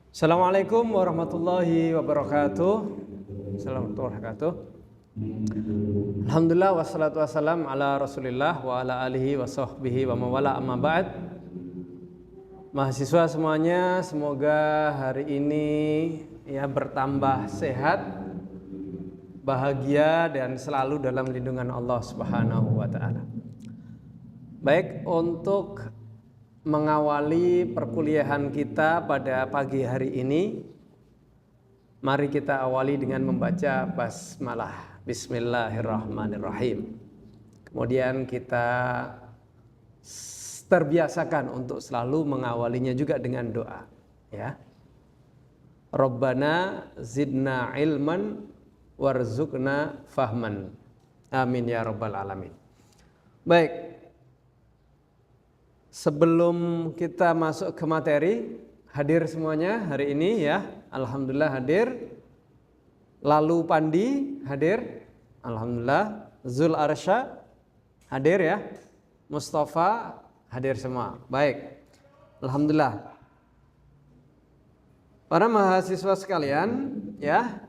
Assalamualaikum warahmatullahi wabarakatuh. Alhamdulillah wassalatu wassalam ala Rasulillah wa ala alihi wa sahbihi wa mawala amma ba'd. Mahasiswa semuanya, semoga hari ini ya bertambah sehat, bahagia dan selalu dalam lindungan Allah Subhanahu wa taala. Baik, untuk mengawali perkuliahan kita pada pagi hari ini, mari kita awali dengan membaca basmalah. Bismillahirrahmanirrahim. Kemudian kita terbiasakan untuk selalu mengawalinya juga dengan doa, ya. Rabbana zidna ilman warzuqna fahman. Amin ya rabbal alamin. Baik. Sebelum kita masuk ke materi, hadir semuanya hari ini ya. Alhamdulillah hadir. Lalu Pandi hadir. Alhamdulillah. Zul Arsya hadir ya. Mustafa hadir semua. Baik. Alhamdulillah. Para mahasiswa sekalian ya.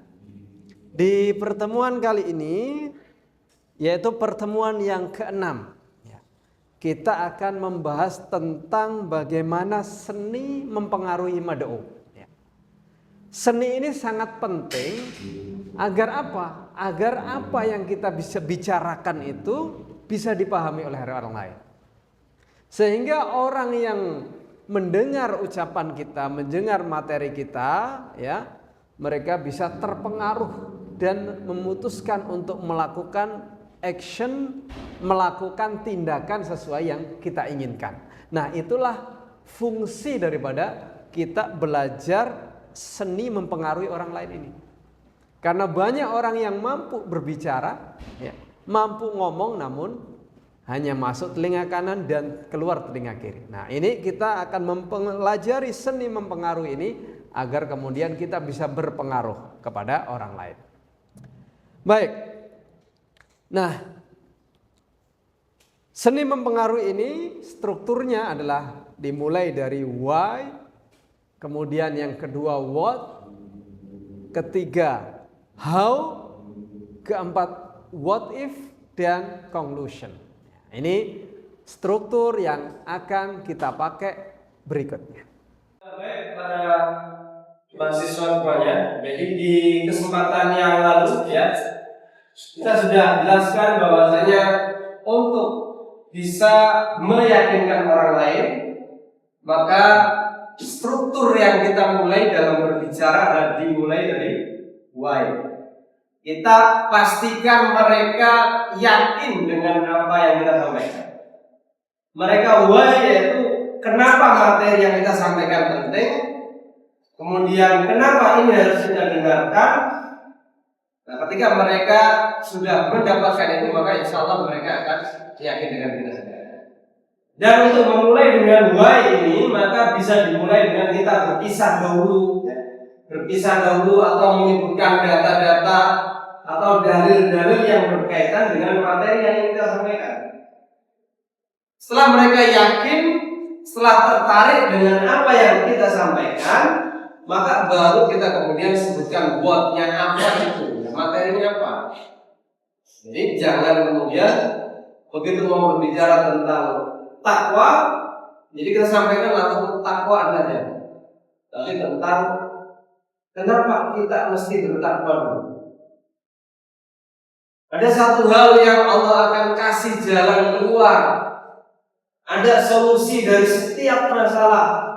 Di pertemuan kali ini, yaitu pertemuan yang ke-6, kita akan membahas tentang bagaimana seni mempengaruhi mad'u. Seni ini sangat penting agar apa? Agar apa yang kita bisa bicarakan itu bisa dipahami oleh orang lain. Sehingga orang yang mendengar ucapan kita, mendengar materi kita, ya, mereka bisa terpengaruh dan memutuskan untuk melakukan action, melakukan tindakan sesuai yang kita inginkan. Nah, itulah fungsi daripada kita belajar seni mempengaruhi orang lain ini. Karena banyak orang yang mampu berbicara, ya, mampu ngomong namun hanya masuk telinga kanan dan keluar telinga kiri. Nah, ini kita akan mempelajari seni mempengaruhi ini agar kemudian kita bisa berpengaruh kepada orang lain. Baik. Nah, seni mempengaruhi ini strukturnya adalah dimulai dari why, kemudian yang kedua what, ketiga how, keempat what if, dan conclusion. Ini struktur yang akan kita pakai berikutnya. Baik para mahasiswa semuanya, jadi di kesempatan yang lalu ya kita sudah jelaskan bahwasanya untuk bisa meyakinkan orang lain, maka struktur yang kita mulai dalam berbicara adalah dimulai dari why. Kita pastikan mereka yakin dengan apa yang kita sampaikan. Mereka why yaitu kenapa materi yang kita sampaikan penting, kemudian kenapa ini harus kita dengarkan. Nah, ketika mereka sudah mendapatkan itu, maka insya Allah mereka akan yakin dengan kita sendiri. Dan untuk memulai dengan why ini, maka bisa dimulai dengan kita berkisah dahulu, atau menyebutkan data-data atau dalil-dalil yang berkaitan dengan materi yang ingin kita sampaikan. Setelah mereka yakin, setelah tertarik dengan apa yang kita sampaikan, maka baru kita kemudian sebutkan what-nya apa itu. Materinya apa? Jadi jangan kemudian begitu mau berbicara tentang takwa, jadi kita sampaikan langsung takwa saja. Tapi tentang kenapa kita mesti bertakwa dulu. Ada satu hal yang Allah akan kasih jalan keluar. Ada solusi dari setiap masalah.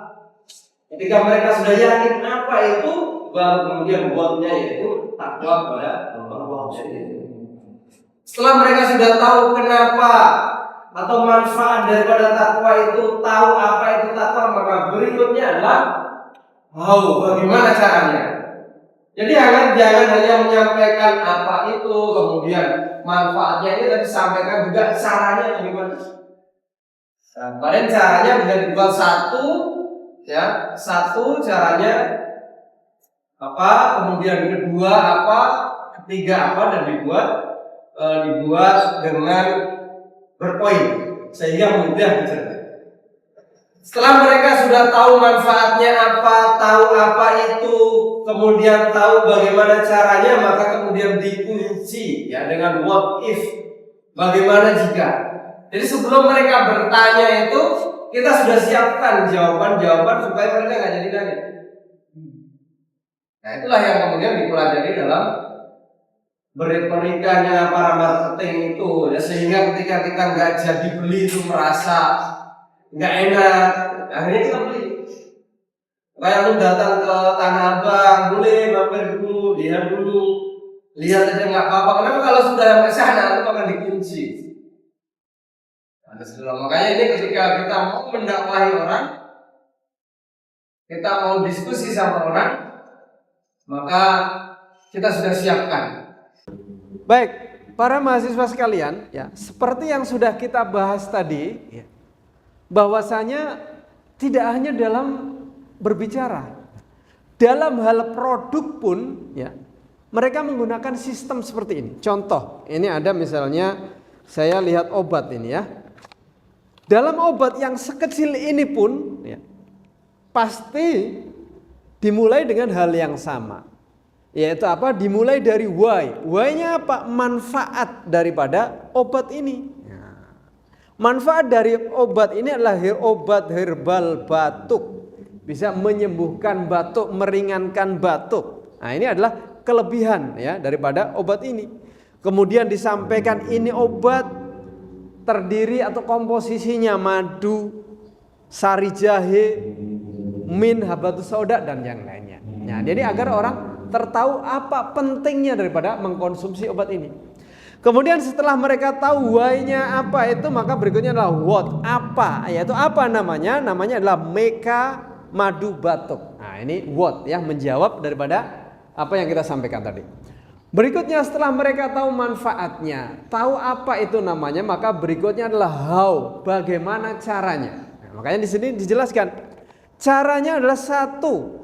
Ketika mereka sudah yakin apa itu, baru kemudian buatnya yaitu takwa kepada Allah. Setelah mereka sudah tahu kenapa atau manfaat daripada takwa itu, tahu apa itu takwa, maka berikutnya adalah bagaimana caranya. Jadi jangan hanya menyampaikan apa itu, kemudian manfaatnya ini tadi sampaikan juga caranya bagaimana. Nah, kemarin caranya bisa dibuat satu, ya, satu caranya apa, kemudian kedua apa, ketiga apa, dan dibuat dengan berpoin sehingga mudah dicerna. Setelah mereka sudah tahu manfaatnya apa, tahu apa itu, kemudian tahu bagaimana caranya, maka kemudian dikunci ya dengan what if, bagaimana jika. Jadi sebelum mereka bertanya itu, kita sudah siapkan jawaban-jawaban supaya mereka nggak jadi nanya. Nah itulah yang kemudian dipelajari dalam berpernikahnya para marketing itu, ya, sehingga ketika kita nggak jadi beli itu merasa nggak enak, akhirnya kita beli. Kayak lu datang ke Tanah Abang, boleh mampir dulu, lihat aja nggak apa-apa. Kenapa kalau sudah sampai sana itu akan dikunci? Ada setelah makanya ini ketika kita mau mendakwahi orang, kita mau diskusi sama orang, maka kita sudah siapkan. Baik, para mahasiswa sekalian, ya, seperti yang sudah kita bahas tadi, ya, bahwasanya tidak hanya dalam berbicara, dalam hal produk pun, ya, mereka menggunakan sistem seperti ini. Contoh, ini ada misalnya saya lihat obat ini ya. Dalam obat yang sekecil ini pun, ya, pasti dimulai dengan hal yang sama. Yaitu apa? Dimulai dari why. Why-nya apa? Manfaat daripada obat ini. Manfaat dari obat ini adalah obat herbal batuk. Bisa menyembuhkan batuk, meringankan batuk. Nah, ini adalah kelebihan ya daripada obat ini. Kemudian disampaikan ini obat terdiri atau komposisinya madu, sari jahe, min, habatus sauda, dan yang lainnya. Nah, jadi agar orang tertahu apa pentingnya daripada mengkonsumsi obat ini. Kemudian setelah mereka tahu why-nya apa itu, maka berikutnya adalah what, apa, yaitu apa namanya? Namanya adalah meka madu batuk. Nah, ini what ya, menjawab daripada apa yang kita sampaikan tadi. Berikutnya setelah mereka tahu manfaatnya, tahu apa itu namanya, maka berikutnya adalah how, bagaimana caranya. Nah, makanya di sini dijelaskan caranya adalah satu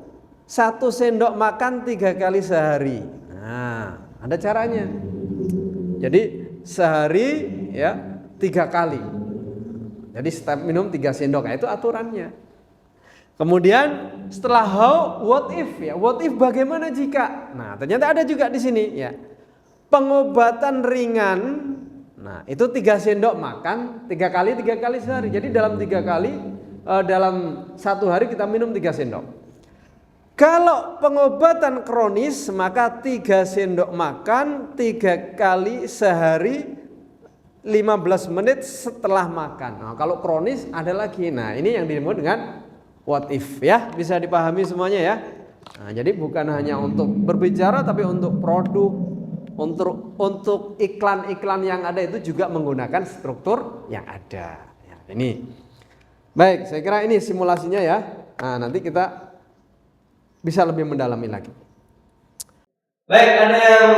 sendok makan 3 kali sehari. Nah, ada caranya. Jadi sehari ya 3 kali. Jadi setiap minum 3 sendok, nah, itu aturannya. Kemudian setelah how, what if ya. What if bagaimana jika? Nah, ternyata ada juga di sini ya. Pengobatan ringan. Nah, itu 3 sendok makan 3 kali sehari. Jadi dalam 3 kali dalam 1 hari kita minum 3 sendok. Kalau pengobatan kronis maka 3 sendok makan 3 kali sehari 15 menit setelah makan. Nah, kalau kronis ada lagi. Nah, ini yang disebut dengan what if ya, bisa dipahami semuanya ya. Nah, jadi bukan hanya untuk berbicara tapi untuk produk, untuk iklan-iklan yang ada itu juga menggunakan struktur yang ada. Ya, ini. Baik, saya kira ini simulasinya ya. Nah, nanti kita bisa lebih mendalami lagi. Baik, ada yang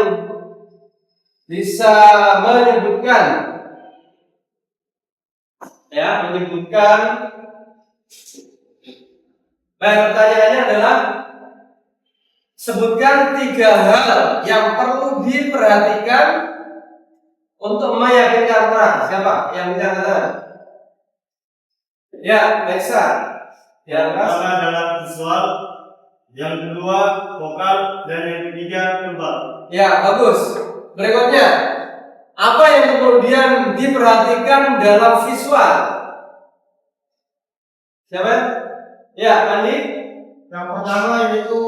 bisa menyebutkan ya, baik, pertanyaannya adalah sebutkan 3 hal yang perlu diperhatikan untuk meyakinkan orang. Siapa yang bisa katakan? Ya, Meksa. Yang pertama adalah visual, yang kedua vokal, dan yang ketiga verbal. Ya, bagus. Berikutnya, apa yang kemudian diperhatikan dalam visual? Siapa? Ya, Andi. Yang pertama yaitu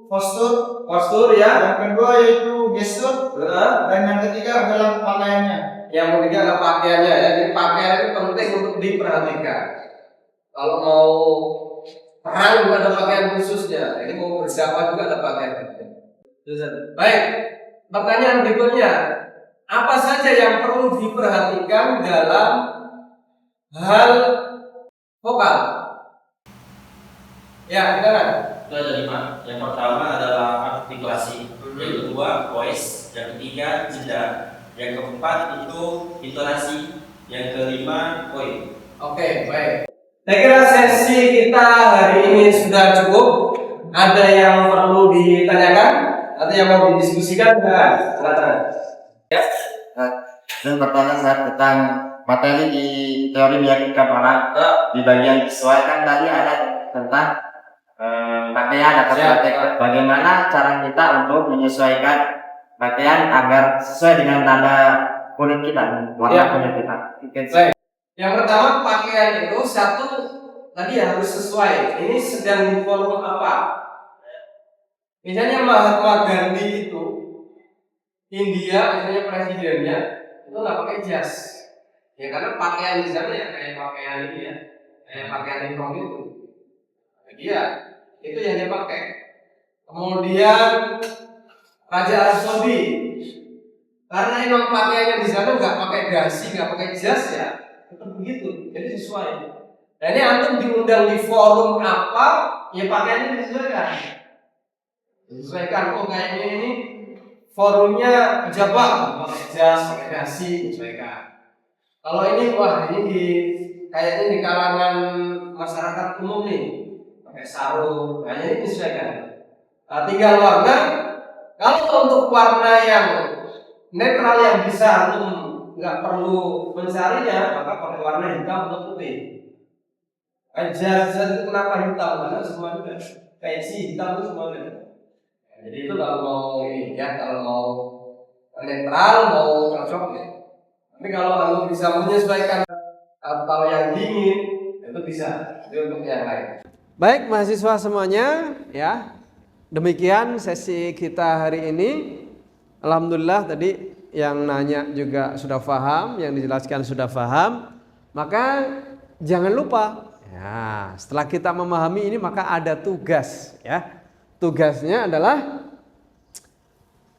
postur ya. yang kedua yaitu gestur, dan yang ketiga adalah pakaiannya. Yang ketiga adalah pakaiannya ya. Jadi pakaian itu penting untuk diperhatikan. Kalau mau perang juga ada pakaian khususnya. Ini mau berdakwah juga ada pakaian. Baik. Pertanyaan berikutnya, apa saja yang perlu diperhatikan dalam hal vokal? Ya, silakan. Itu ada 5. Yang pertama adalah artikulasi, yang kedua voice, yang ketiga jeda, Yang keempat itu intonasi. Yang kelima poin. Oke, baik. Saya kira sesi kita hari ini sudah cukup. Ada yang perlu ditanyakan atau yang mau didiskusikan? Silakan. Ya. Dan pertanyaan saya tentang materi di teori meyakinkan orang di bagian visual kan tadi ada tentang pakaian atau praktek. Bagaimana cara kita untuk menyesuaikan pakaian agar sesuai dengan tanda kulit kita, warna kulit kita. Baik. Yang pertama, pakaian itu satu tadi harus sesuai. Ini sedang di forum apa? Misalnya Mahatma Gandhi itu India, misalnya presidennya itu nggak pakai jas, ya karena pakaian di sana ya kayak pakaian ini ya, kayak pakaian hitam itu. Dia itu yang dia pakai. Kemudian Raja Arab Saudi, karena emang pakaiannya di sana nggak pakai dasi, nggak pakai jas ya, tetap begitu. Jadi sesuai. Dan ini antum diundang di forum apa, ya pakaiannya disesuaikan. Disesuaikan. Oh kayaknya ini forumnya pejabat, pakai jas, pakai dasi, disesuaikan. Kalau ini wah ini kayaknya di kalangan masyarakat umum nih, pakai sarung, kayaknya ini disesuaikan. Nah, tinggal warna. Kalau untuk warna yang netral yang bisa antum nggak perlu mencarinya, maka pakai warna hitam atau putih. Jas itu kenapa hitam? Karena semua juga kayak si hitam itu semuanya. Jadi itu kalau mau ini ya, kalau mau netral, mau cocok ya. Tapi kalau antum bisa menyesuaikan atau yang dingin, itu bisa. Itu untuk yang lain. Baik mahasiswa semuanya, ya. Demikian sesi kita hari ini. Alhamdulillah tadi yang nanya juga sudah paham, yang dijelaskan sudah paham. Maka jangan lupa, ya, setelah kita memahami ini maka ada tugas, ya. Tugasnya adalah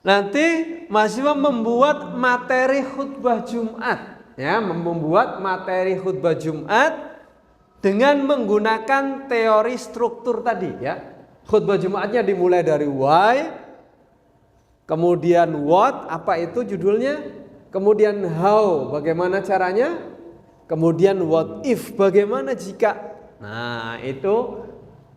nanti mahasiswa membuat materi khutbah Jumat, ya, membuat materi khutbah Jumat dengan menggunakan teori struktur tadi, ya. Khutbah Jumatnya dimulai dari why, kemudian what, apa itu judulnya, kemudian how, bagaimana caranya, kemudian what if, bagaimana jika. Nah itu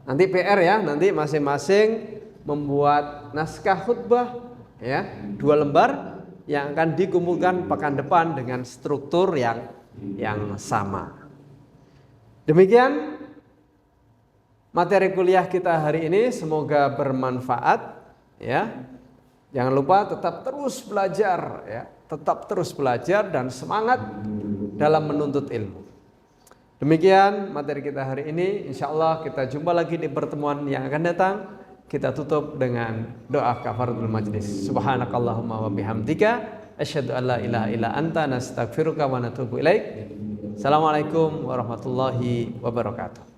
nanti PR ya, nanti masing-masing membuat naskah khutbah ya, 2 lembar yang akan dikumpulkan pekan depan dengan struktur yang sama. Demikian materi kuliah kita hari ini, semoga bermanfaat ya. Jangan lupa tetap terus belajar ya, tetap terus belajar dan semangat dalam menuntut ilmu. Demikian materi kita hari ini. Insya Allah kita jumpa lagi di pertemuan yang akan datang. Kita tutup dengan doa kafaratul majlis. Subhanakallahumma wa bihamdika asyhadu an la ilaha illa anta nastaghfiruka wa natubu ilaik. Assalamualaikum warahmatullahi wabarakatuh.